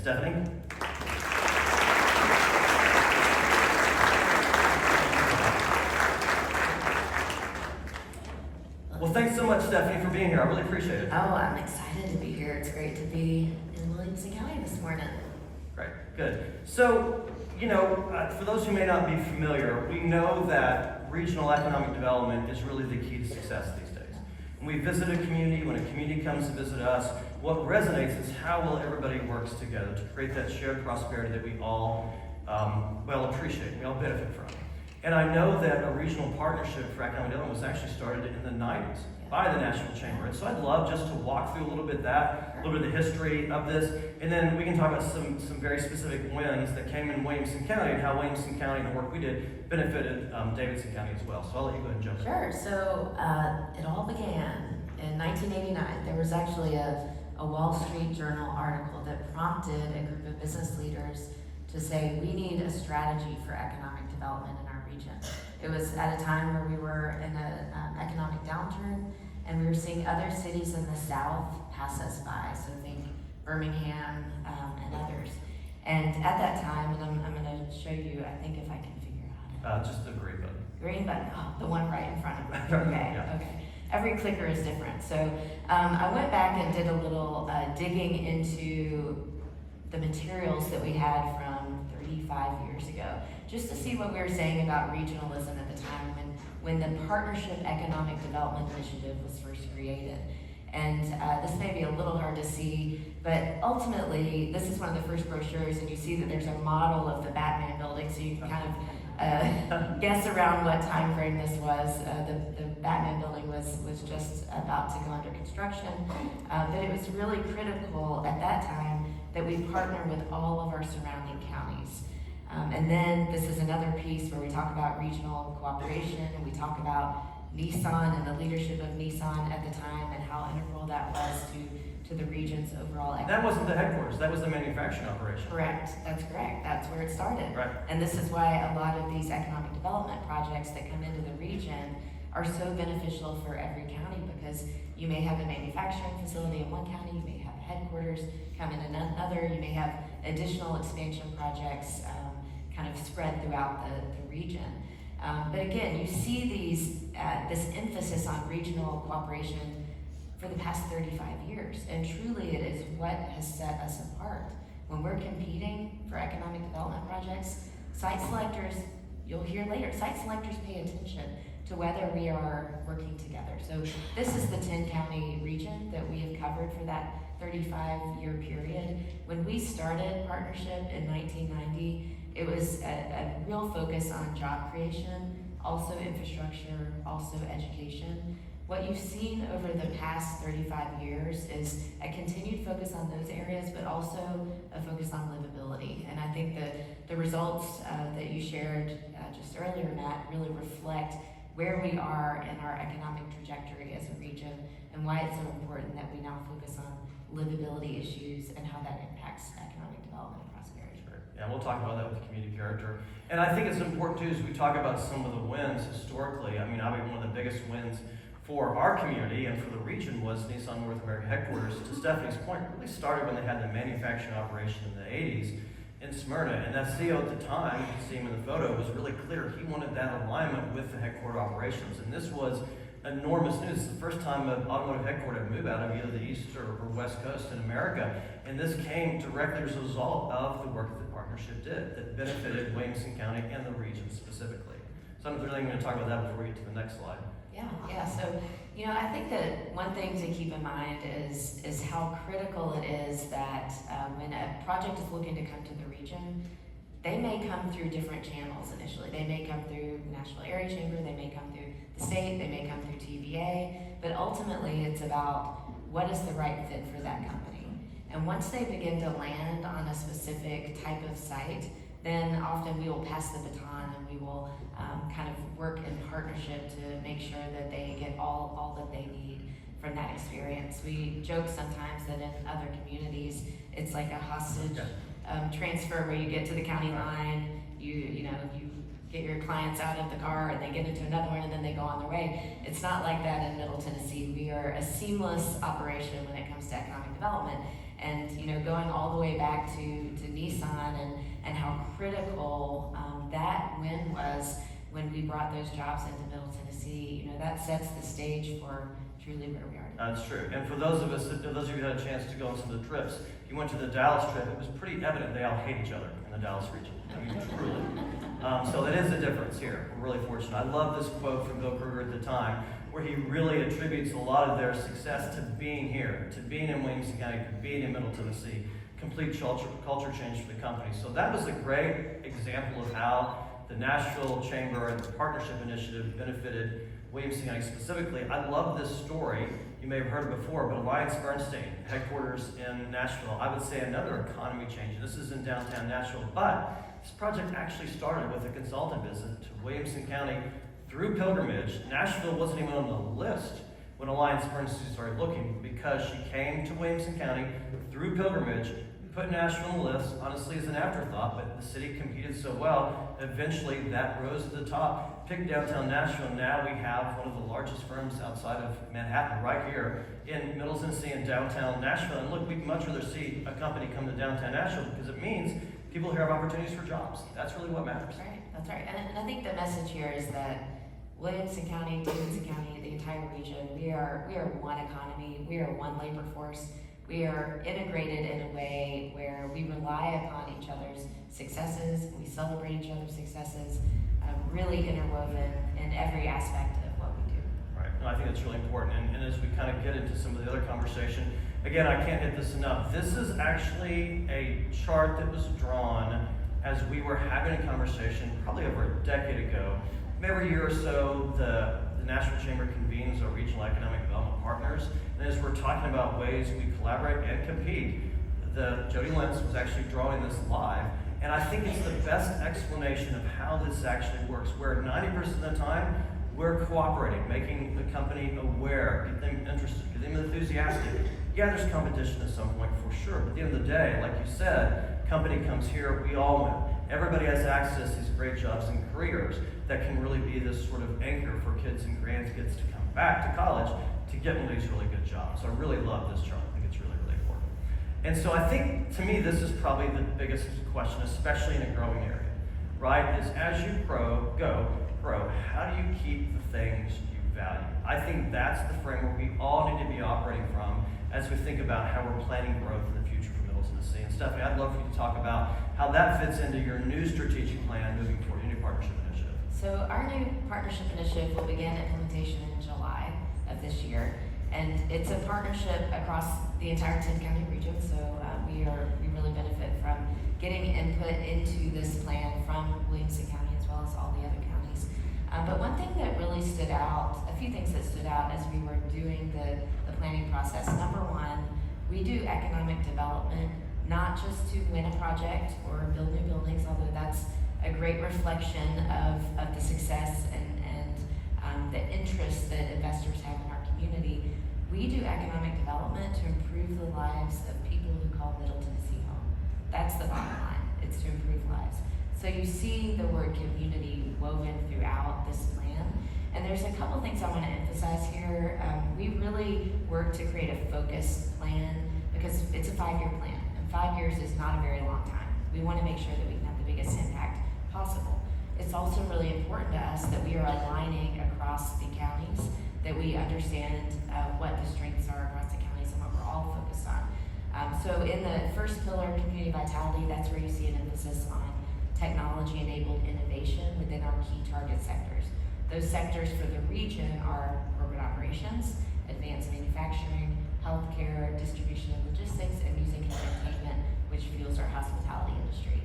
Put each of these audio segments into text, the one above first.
Stephanie. Well, thanks so much, Stephanie, for being here. I really appreciate it. Oh, I'm excited to be here. It's great to be in Williamson County this morning. Great, good. So, for those who may not be familiar, we know that regional economic development is really the key to success these days. When we visit a community, when a community comes to visit us, what resonates is how well everybody works together to create that shared prosperity that we all appreciate, we all benefit from. And I know that a regional partnership for economic development was actually started in the 90s by the Nashville Chamber. And so I'd love just to walk through a little bit of that, a little bit of the history of this, and then we can talk about some very specific wins that came in Williamson County and how Williamson County and the work we did benefited Davidson County as well. So I'll let you go ahead and jump in. Sure. So it all began in 1989. There was actually a Wall Street Journal article that prompted a group of business leaders to say, we need a strategy for economic development in our region. It was at a time where we were in an economic downturn, and we were seeing other cities in the South pass us by, so think Birmingham and others. And at that time, and I'm going to show you, I think if I can figure out Just the green button. Green button, the one right in front of me. Okay, Yeah. okay. Every clicker is different. So I went back and did a little digging into the materials that we had from 35 years ago, just to see what we were saying about regionalism at the time when the Partnership Economic Development Initiative was first created. And this may be a little hard to see, but ultimately, this is one of the first brochures, and you see that there's a model of the Batman building, so you can kind of guess around what time frame this was. The Batman building was just about to go under construction, but it was really critical at that time that we partner with all of our surrounding counties. And then this is another piece where we talk about regional cooperation, and we talk about Nissan and the leadership of Nissan at the time and how integral that was to the region's overall economy. That wasn't the headquarters, that was the manufacturing operation. Correct, that's correct. That's where it started. Right. And this is why a lot of these economic development projects that come into the region are so beneficial for every county, because you may have a manufacturing facility in one county, you may have headquarters come in another, you may have additional expansion projects kind of spread throughout the region. But again, you see this emphasis on regional cooperation for the past 35 years, and truly it is what has set us apart. When we're competing for economic development projects, site selectors, you'll hear later, site selectors pay attention to whether we are working together. So this is the 10-county region that we have covered for that 35-year period. When we started partnership in 1990, it was a real focus on job creation, also infrastructure, also education. What you've seen over the past 35 years is a continued focus on those areas, but also a focus on livability. And I think that the results that you shared just earlier, Matt, really reflect where we are in our economic trajectory as a region and why it's so important that we now focus on livability issues and how that impacts economic development and prosperity. Sure. Yeah, we'll talk about that with community character. And I think it's important too, as we talk about some of the wins historically. I mean, one of the biggest wins for our community and for the region was Nissan North America headquarters. To Stephanie's point, it really started when they had the manufacturing operation in the 80s in Smyrna. And that CEO at the time, you can see him in the photo, was really clear. He wanted that alignment with the headquarter operations. And this was enormous news. It's the first time an automotive headquarter would move out of either the East or West Coast in America. And this came directly as a result of the work that the partnership did that benefited Williamson County and the region specifically. So I'm really going to talk about that before we get to the next slide. Yeah. So, I think that one thing to keep in mind is how critical it is that when a project is looking to come to the region, they may come through different channels initially. They may come through the National Area Chamber, they may come through the state, they may come through TVA, but ultimately it's about what is the right fit for that company. And once they begin to land on a specific type of site, then often we will pass the baton and we will kind of work in partnership to make sure that they get all that they need from that experience. We joke sometimes that in other communities, it's like a hostage transfer where you get to the county line, you get your clients out of the car and they get into another one and then they go on their way. It's not like that in Middle Tennessee. We are a seamless operation when it comes to economic development. And going all the way back to Nissan and how critical that win was when we brought those jobs into Middle Tennessee. That sets the stage for truly where we are. That's true. And for those of you who had a chance to go on some of the trips, you went to the Dallas trip, it was pretty evident they all hate each other in the Dallas region. I mean, truly. So that is a difference here. We're really fortunate. I love this quote from Bill Kruger at the time, where he really attributes a lot of their success to being here, to being in Williamson County, to being in Middle Tennessee. Complete culture change for the company. So that was a great example of how the Nashville Chamber and the Partnership Initiative benefited Williamson County specifically. I love this story. You may have heard it before, but Alliance Bernstein, headquarters in Nashville, I would say another economy change. This is in downtown Nashville, but this project actually started with a consultant visit to Williamson County through pilgrimage. Nashville wasn't even on the list when Alliance Bernstein started looking, because she came to Williamson County through pilgrimage, put Nashville on the list, honestly as an afterthought, but the city competed so well, eventually that rose to the top. Pick downtown Nashville, now we have one of the largest firms outside of Manhattan right here in Middle Tennessee and downtown Nashville. And look, we'd much rather see a company come to downtown Nashville because it means people here have opportunities for jobs. That's really what matters. That's right. And I think the message here is that Williamson County, Williamson County, the entire region, we are one economy, we are one labor force. We are integrated in a way where we rely upon each other's successes, we celebrate each other's successes, really interwoven in every aspect of what we do. Right, no, I think that's really important. And as we kind of get into some of the other conversation, again, I can't hit this enough. This is actually a chart that was drawn as we were having a conversation probably over a decade ago. Every year or so, the National Chamber convenes our regional economic development partners, and as we're talking about ways we collaborate and compete, Jody Lentz was actually drawing this live, and I think it's the best explanation of how this actually works, where 90% of the time, we're cooperating, making the company aware, get them interested, get them enthusiastic. Yeah, there's competition at some point for sure, but at the end of the day, like you said, company comes here, we all win. Everybody has access to these great jobs and careers that can really be this sort of anchor for kids and grandkids to come back to college to get one of these really good jobs. So I really love this chart. I think it's really, really important. And so I think, to me, this is probably the biggest question, especially in a growing area, right? Is as you grow, how do you keep the things you value? I think that's the framework we all need to be operating from as we think about how we're planning growth in the future for Middle Tennessee. And Stephanie, I'd love for you to talk about how that fits into your new strategic plan moving forward, your new partnership initiative. So our new partnership initiative will begin implementation in July of this year, and it's a partnership across the entire 10-county region. So we really benefit from getting input into this plan from Williamson County as well as all the other counties. But one thing that really stood out, a few things that stood out as we were doing the planning process. Number one, we do economic development not just to win a project or build new buildings, although that's a great reflection of the success and the interest that investors have in our community. We do economic development to improve the lives of people who call Middle Tennessee home. That's the bottom line. It's to improve lives. So you see the word community woven throughout this plan. And there's a couple things I want to emphasize here. We really work to create a focused plan because it's a 5-year plan. And 5 years is not a very long time. We want to make sure that we can have the biggest impact possible. It's also really important to us that we are aligning across the counties, that we understand what the strengths are across the counties and what we're all focused on. So in the first pillar, community vitality, that's where you see an emphasis on technology-enabled innovation within our key target sectors. Those sectors for the region are corporate operations, advanced manufacturing, healthcare, distribution and logistics, and music and entertainment, which fuels our hospitality industry.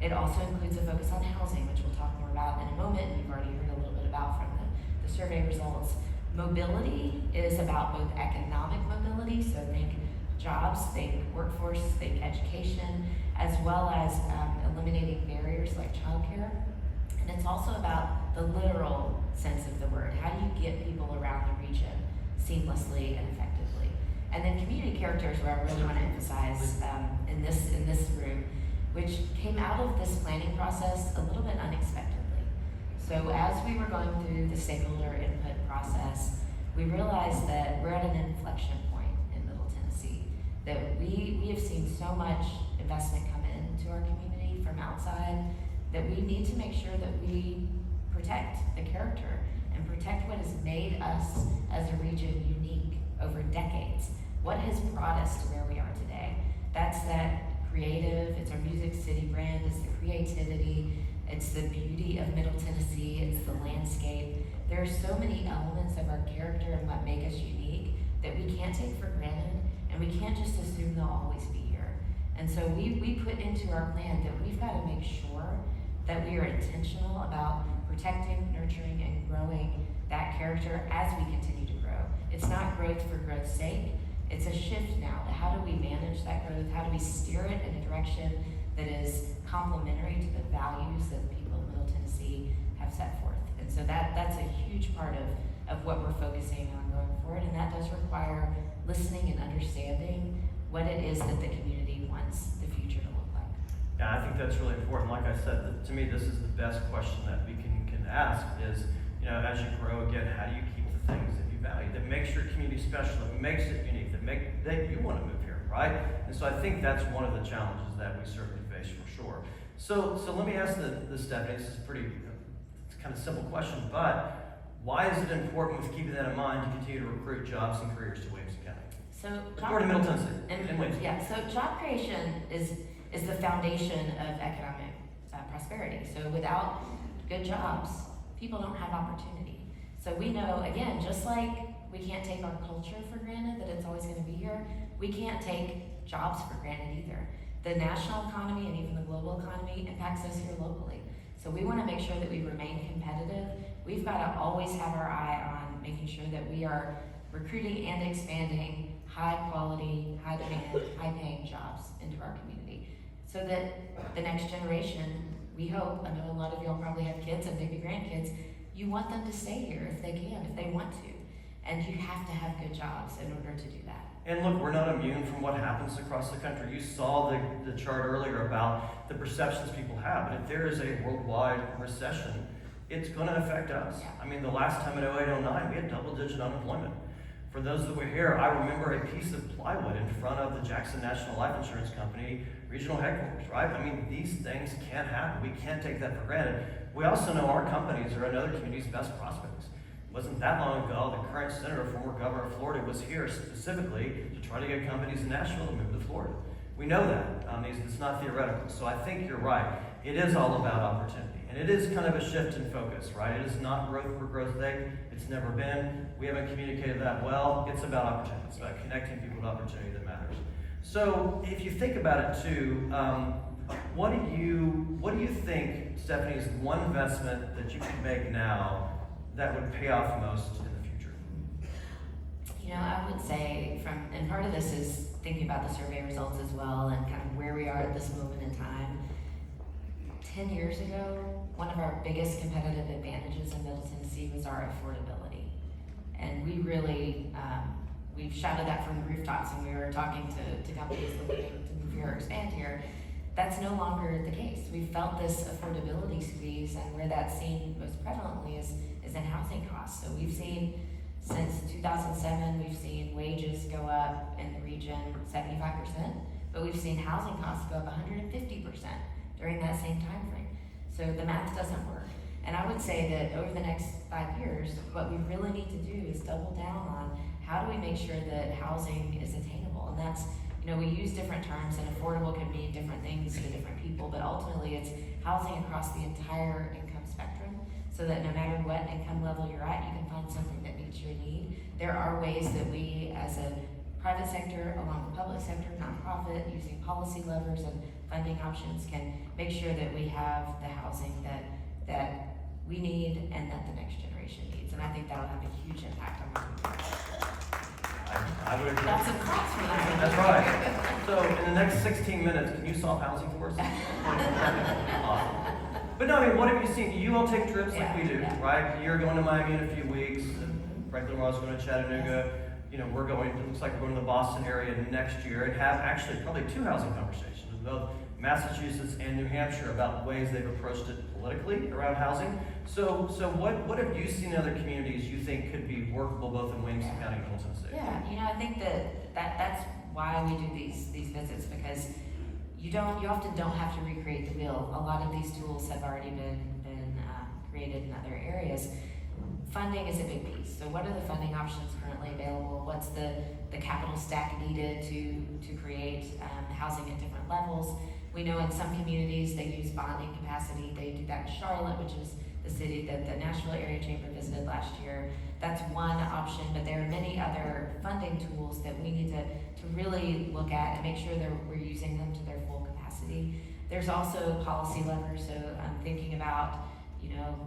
It also includes a focus on housing, which we'll talk more about in a moment, and you've already heard a little bit about from the survey results. Mobility is about both economic mobility, so think jobs, think workforce, think education, as well as eliminating barriers like childcare. And it's also about the literal sense of the word. How do you get people around the region seamlessly and effectively? And then community character is where I really want to emphasize in this room, which came out of this planning process a little bit unexpectedly. So as we were going through the stakeholder input process, we realized that we're at an inflection point in Middle Tennessee. that we have seen so much investment come into our community from outside that we need to make sure that we protect the character and protect what has made us as a region unique over decades. What has brought us to where we are today? That's that creative, it's our Music City brand, it's the creativity, it's the beauty of Middle Tennessee, it's the landscape. There are so many elements of our character and what make us unique that we can't take for granted, and we can't just assume they'll always be here. And so we put into our plan that we've got to make sure that we are intentional about protecting, nurturing, and growing that character as we continue to grow. It's not growth for growth's sake. It's a shift now to how do we manage that growth, how do we steer it in a direction that is complementary to the values that the people of Middle Tennessee have set forth. And so that's a huge part of what we're focusing on going forward, and that does require listening and understanding what it is that the community wants the future to look like. Yeah, I think that's really important. Like I said, to me, this is the best question that we can ask is, as you grow again, how do you keep the things that you value, that makes your community special, that makes it unique, that you want to move here, right? And so I think that's one of the challenges that we certainly face for sure. So let me ask the Stephanie, this is it's kind of simple question, but why is it important with keeping that in mind to continue to recruit jobs and careers to Williamson County? Or to Middle Tennessee, and Williamson. Yeah, so job creation is the foundation of economic prosperity. So without good jobs, people don't have opportunity. So we know, again, just like we can't take our culture for granted, that it's always going to be here, we can't take jobs for granted either. The national economy and even the global economy impacts us here locally. So we want to make sure that we remain competitive. We've got to always have our eye on making sure that we are recruiting and expanding high quality, high demand, high paying jobs into our community. So that the next generation, we hope, I know a lot of y'all probably have kids and maybe grandkids, you want them to stay here if they can, if they want to. And you have to have good jobs in order to do that. And look, we're not immune from what happens across the country. You saw the chart earlier about the perceptions people have. But if there is a worldwide recession, it's going to affect us. Yeah. I mean, the last time in 08-09, we had double-digit unemployment. For those that were here, I remember a piece of plywood in front of the Jackson National Life Insurance Company regional headquarters, right? I mean, these things can't happen. We can't take that for granted. We also know our companies are another community's best prospects. It wasn't that long ago, the current senator, former governor of Florida, was here specifically to try to get companies in Nashville to move to Florida. We know that. It's not theoretical. So I think you're right. It is all about opportunity. And it is kind of a shift in focus, right? It is not growth for growth's sake. It's never been. We haven't communicated that well. It's about opportunity. It's about connecting people to opportunity that matters. So if you think about it too, what do you think, Stephanie, is one investment that you can make now that would pay off most in the future? I would say and part of this is thinking about the survey results as well and kind of where we are at this moment in time. 10 years ago, one of our biggest competitive advantages in Middle Tennessee was our affordability. And we really, we've shouted that from the rooftops when we were talking to companies looking to move here or expand here. That's no longer the case. We've felt this affordability squeeze, and where that's seen most prevalently is in housing costs. So we've seen, since 2007, we've seen wages go up in the region 75%, but we've seen housing costs go up 150% during that same time frame. So the math doesn't work. And I would say that over the next 5 years, what we really need to do is double down on how do we make sure that housing is attainable. And that's, we use different terms, and affordable can mean different things to different people, but ultimately it's housing across the entire income spectrum, so that no matter what income level you're at, you can find something that meets your need. There are ways that we, as a private sector, along with public sector, nonprofit, using policy levers and funding options, can make sure that we have the housing that we need and that the next generation needs. And I think that'll have a huge impact on our community. I would agree. That's a cross for that. That's right. So in the next 16 minutes, can you solve housing for us? Awesome. But no, what have you seen? You all take trips like we do, right? You're going to Miami in a few weeks. Franklin Ross going to Chattanooga. It looks like we're going to the Boston area next year and have actually probably 2 housing conversations with both Massachusetts and New Hampshire about ways they've approached it politically around housing. So what have you seen in other communities you think could be workable both in Williamson County and Middle Tennessee? Yeah, I think that's why we do these visits, because you often don't have to recreate the wheel. A lot of these tools have already been created in other areas. Funding is a big piece. So what are the funding options currently available? What's the capital stack needed to create housing at different levels? We know in some communities they use bonding capacity. They do that in Charlotte, which is the city that the Nashville Area Chamber visited last year. That's one option, but there are many other funding tools that we need to really look at and make sure that we're using them to their full capacity. There's also policy levers, so I'm thinking about,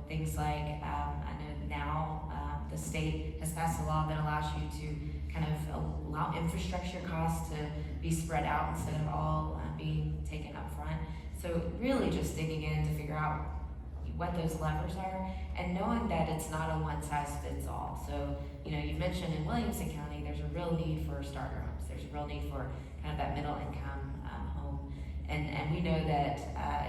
things like, I know now the state has passed a law that allows you to kind of allow infrastructure costs to be spread out instead of all being taken up front. So really just digging in to figure out what those levers are, and knowing that it's not a one-size-fits-all. So, you mentioned in Williamson County, there's a real need for starter homes. There's a real need for kind of that middle-income home. And we know that,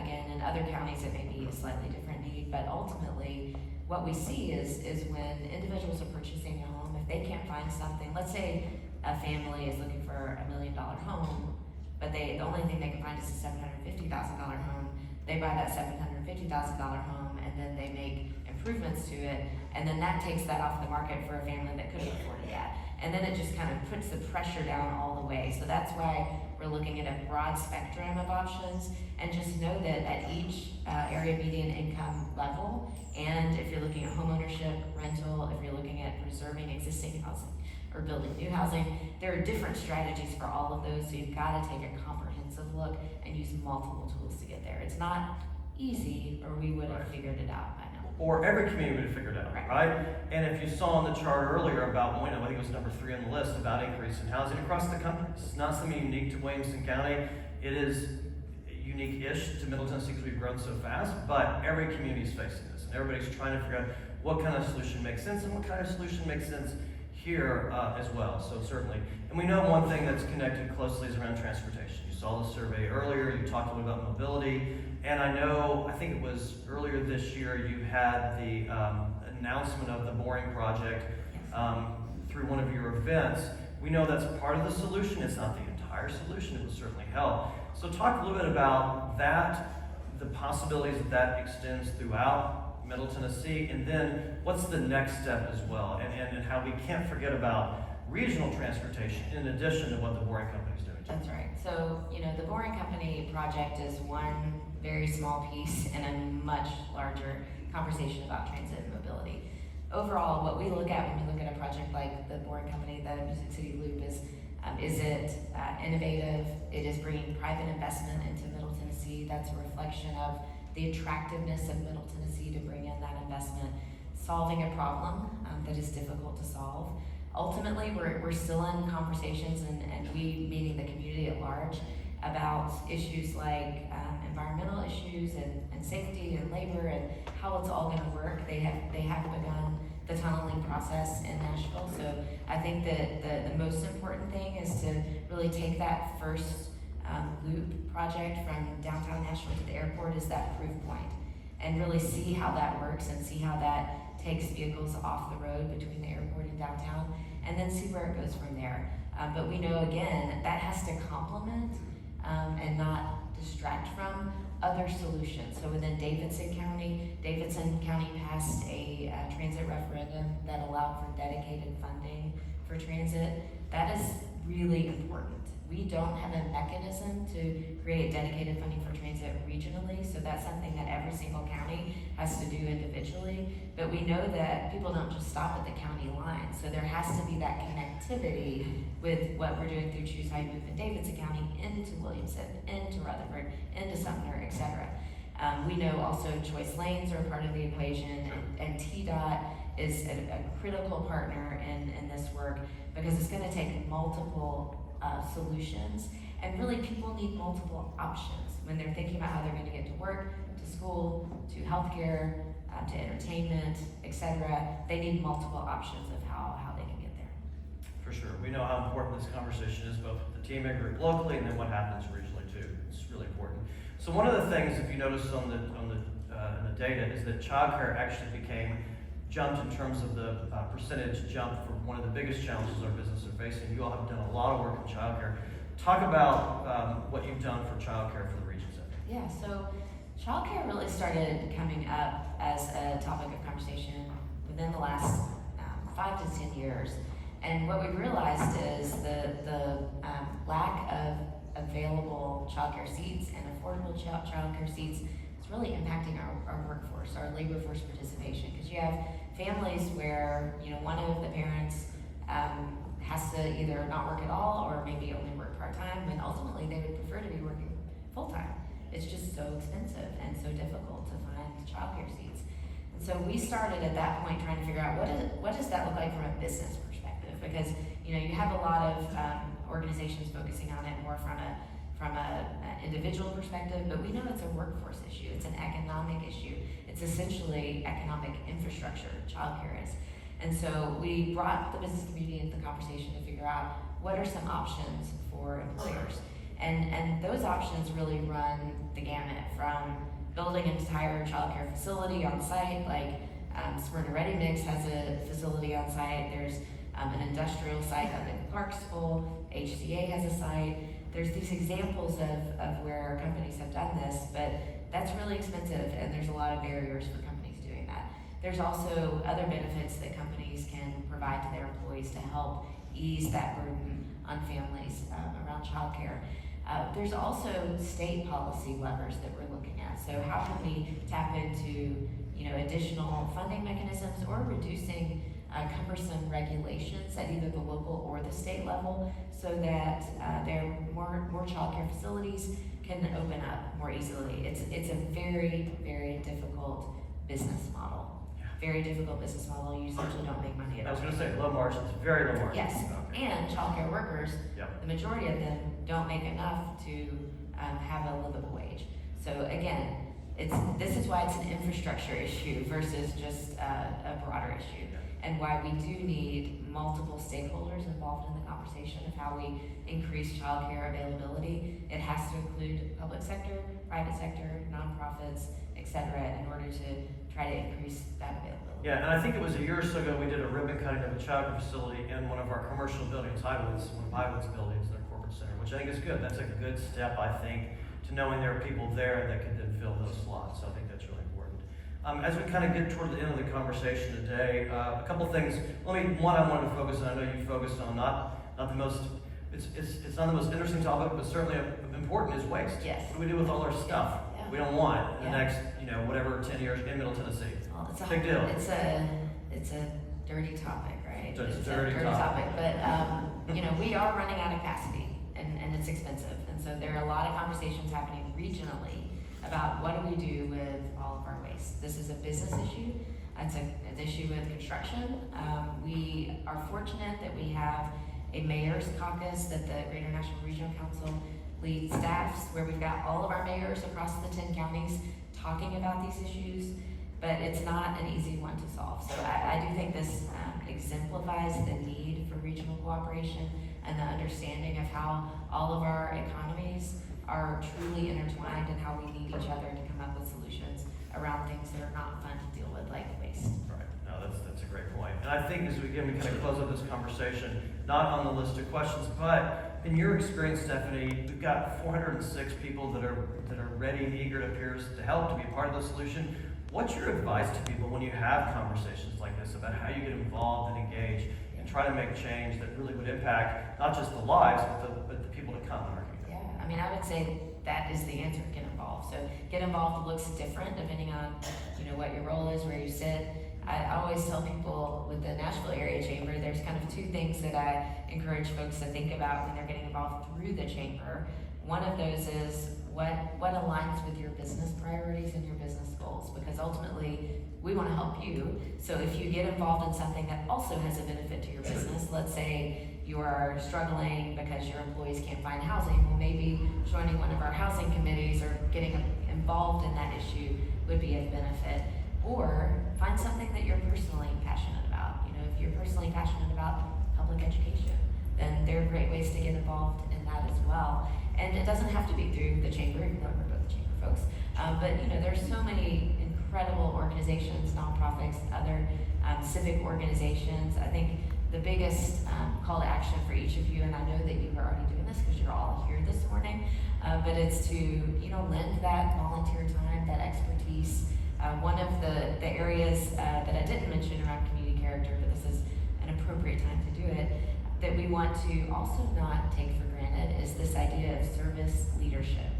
again, in other counties it may be a slightly different need, but ultimately what we see is when individuals are purchasing a home, if they can't find something, let's say a family is looking for $1 million home, but the only thing they can find is a $750,000 home. They buy that $750,000 home, and then they make improvements to it, and then that takes that off the market for a family that couldn't afford that. And then it just kind of puts the pressure down all the way. So that's why we're looking at a broad spectrum of options, and just know that at each area median income level, and if you're looking at homeownership, rental, if you're looking at preserving existing housing or building new housing, there are different strategies for all of those. So you've got to take a comprehensive look and use multiple tools to get there. It's not easy, or we would have figured it out by now. Or every community would have figured it out, right? And if you saw on the chart earlier about, I think it was number 3 on the list, about increase in housing across the country. It's not something unique to Williamson County. It is unique-ish to Middle Tennessee because we've grown so fast, but every community is facing this. And everybody's trying to figure out what kind of solution makes sense and what kind of solution makes sense here as well, so certainly. And we know one thing that's connected closely is around transportation. You saw the survey earlier, you talked a little about mobility, and I think it was earlier this year, you had the announcement of the boring project through one of your events. We know that's part of the solution. It's not the entire solution. It will certainly help. So talk a little bit about that, the possibilities that extends throughout Middle Tennessee, and then what's the next step as well, and how we can't forget about regional transportation in addition to what the boring company is doing. That's right. So, the boring company project is one very small piece in a much larger conversation about transit and mobility. Overall, what we look at when we look at a project like the boring company, the Music City Loop, is it innovative? It is bringing private investment into Middle Tennessee. That's a reflection of the attractiveness of Middle Tennessee to bring in that investment, solving a problem that is difficult to solve. Ultimately, we're still in conversations, and we, meaning the community at large, about issues like environmental issues and safety and labor and how it's all going to work. They have begun the tunneling process in Nashville. So I think that the most important thing is to really take that first loop project from downtown Nashville to the airport as that proof point, and really see how that works and see how that takes vehicles off the road between the airport and downtown, and then see where it goes from there. But we know, again, that has to complement and not distract from other solutions. So within Davidson County passed a transit referendum that allowed for dedicated funding for transit. That is really important. We don't have a mechanism to create dedicated funding for transit regionally, so that's something that every single county has to do individually. But we know that people don't just stop at the county line, so there has to be that connectivity with what we're doing through Choose How You Move in Davidson County into Williamson, into Rutherford, into Sumner, etc. We know also choice lanes are part of the equation, and TDOT is a critical partner in this work, because it's going to take multiple solutions, and really people need multiple options when they're thinking about how they're going to get to work, to school, to healthcare, to entertainment, etc. They need multiple options of how they can get there. For sure. We know how important this conversation is, both with the TMA group locally and then what happens regionally too. It's really important. So one of the things, if you notice on the data, is that childcare actually became jumped in terms of the percentage jump for one of the biggest challenges our businesses are facing. You all have done a lot of work in childcare. Talk about what you've done for childcare for the region center. Yeah, so childcare really started coming up as a topic of conversation within the last 5 to 10 years. And what we realized is the lack of available childcare seats and affordable childcare seats is really impacting our workforce, our labor force participation. Because you have families where one of the parents has to either not work at all or maybe only work part-time, when ultimately they would prefer to be working full-time. It's just so expensive and so difficult to find childcare seats. And so we started at that point trying to figure out what does that look like from a business perspective, because you have a lot of organizations focusing on it more from a individual perspective, but we know it's a workforce issue, it's an economic issue, it's essentially economic infrastructure, childcare is. And so we brought the business community into the conversation to figure out what are some options for employers. And those options really run the gamut from building an entire childcare facility on site, like Smyrna Ready Mix has a facility on site. There's an industrial site up in Clarksville. HCA has a site. There's these examples of where companies have done this, but that's really expensive and there's a lot of barriers for companies doing that. There's also other benefits that companies can provide to their employees to help ease that burden on families around childcare. There's also state policy levers that we're looking at. So how can we tap into additional funding mechanisms or reducing cumbersome regulations at either the local or the state level, so that there are more childcare facilities can open up more easily. It's a very, very difficult business model. Very difficult business model. You essentially don't make money at all. I was going to say low margins, very low margins. Yes, Okay. and childcare workers, Yep. the majority of them don't make enough to have a livable wage. So again, this is why it's an infrastructure issue versus just a broader issue, and why we do need multiple stakeholders involved in the conversation of how we increase childcare availability. It has to include public sector, private sector, nonprofits, etc., in order to try to increase that availability. Yeah, and I think it was a year or so ago we did a ribbon cutting of a childcare facility in one of our commercial buildings, one of Highwoods buildings, their corporate center, which I think is good. That's a good step, I think, to knowing there are people there that can then fill those slots. So I think that's really important. As we kind of get toward the end of the conversation today, a couple things. One I wanted to focus on. I know you focused on not the most. It's not the most interesting topic, but certainly important is waste. Yes. What do we do with all our stuff Yeah. we don't want in the Yeah. next, whatever 10 years in Middle Tennessee? Well, it's a Big deal. It's a dirty topic, right? It's a a dirty topic. But we are running out of capacity, and it's expensive, and so there are a lot of conversations happening regionally about what do we do with all of our waste. This is a business issue. It's an issue with construction. We are fortunate that we have a mayor's caucus that the Greater Nashville Regional Council leads staffs, where we've got all of our mayors across the 10 counties talking about these issues, but it's not an easy one to solve. So I do think this exemplifies the need for regional cooperation and the understanding of how all of our economies are truly intertwined and how we need each other to come up with solutions around things that are not fun to deal with, like waste. Right. No, that's a great point. And I think as we kind of close up this conversation, not on the list of questions, but in your experience, Stephanie, we've got 406 people that are ready and eager, it appears, to help, to be part of the solution. What's your advice to people when you have conversations like this about how you get involved and engage and try to make change that really would impact not just the lives, but the people that come in our community? Yeah, I would say that is the answer, get involved. So get involved looks different depending on, what your role is, where you sit. I always tell people with the Nashville Area Chamber, there's kind of two things that I encourage folks to think about when they're getting involved through the chamber. One of those is what aligns with your business priorities and your business goals, because ultimately we want to help you. So if you get involved in something that also has a benefit to your business, let's say you are struggling because your employees can't find housing, well, maybe joining one of our housing committees or getting involved in that issue would be of benefit. Or find something that you're personally passionate about. If you're personally passionate about public education, then there are great ways to get involved in that as well. And it doesn't have to be through the chamber, even though we're both chamber folks. But there's so many incredible organizations, nonprofits, other civic organizations. I think the biggest call to action for each of you, and I know that you are already doing this because you're all here this morning, but it's to lend that volunteer time, that expertise. One of the areas that I didn't mention around community character, but this is an appropriate time to do it, that we want to also not take for granted is this idea of service leadership.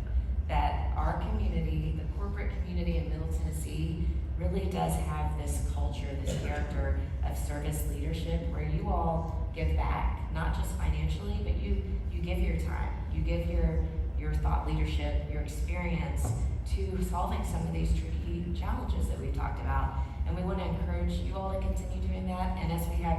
That our community, the corporate community in Middle Tennessee, really does have this culture, this character of service leadership where you all give back, not just financially, but you give your time, you give your thought leadership, your experience to solving some of these tricky challenges that we've talked about. And we want to encourage you all to continue doing that. And as we have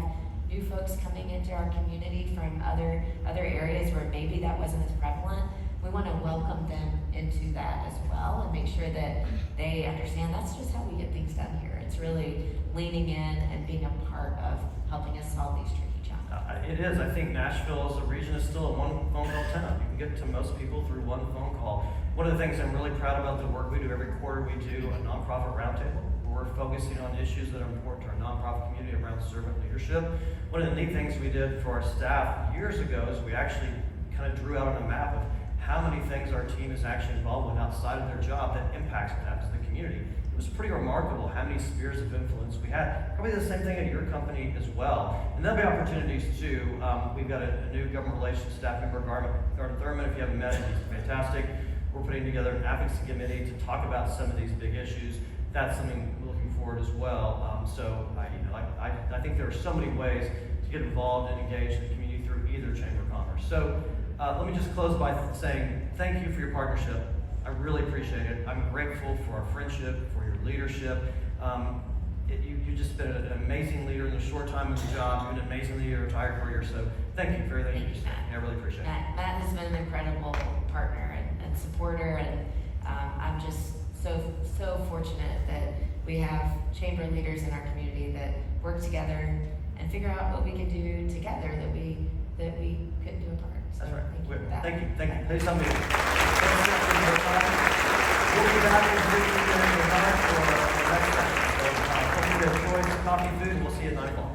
new folks coming into our community from other areas where maybe that wasn't as prevalent, we want to welcome them into that as well and make sure that they understand that's just how we get things done here. It's really leaning in and being a part of helping us solve these tricky challenges. It is. I think Nashville as a region is still a one phone call town. You can get to most people through one phone call. One of the things I'm really proud about the work we do every quarter, we do a nonprofit roundtable. We're focusing on issues that are important to our nonprofit community around servant leadership. One of the neat things we did for our staff years ago is we actually kind of drew out on a map of how many things our team is actually involved with outside of their job that impacts what happens in the community. It was pretty remarkable how many spheres of influence we had. Probably the same thing at your company as well. And there'll be opportunities too. We've got a new government relations staff member, Garden Thurman. If you haven't met him, he's fantastic. We're putting together an advocacy committee to talk about some of these big issues. That's something we're looking forward as well. I think there are so many ways to get involved and engage in the community through either Chamber of Commerce. So let me just close by saying thank you for your partnership. I really appreciate it. I'm grateful for our friendship, for your leadership. You've just been an amazing leader in the short time of the job. You've been an amazing leader in your entire career. So thank you for everything you said. I really appreciate it. Matt has been an incredible partner and supporter, and I'm just so fortunate that we have chamber leaders in our community that work together and figure out what we can do together that we couldn't do apart. So That's right. thank you for that. Thank you. Please help me. We'll be back in 3 minutes for our next session. So, hopefully you enjoy some coffee, food, and we'll see you at 9 o'clock.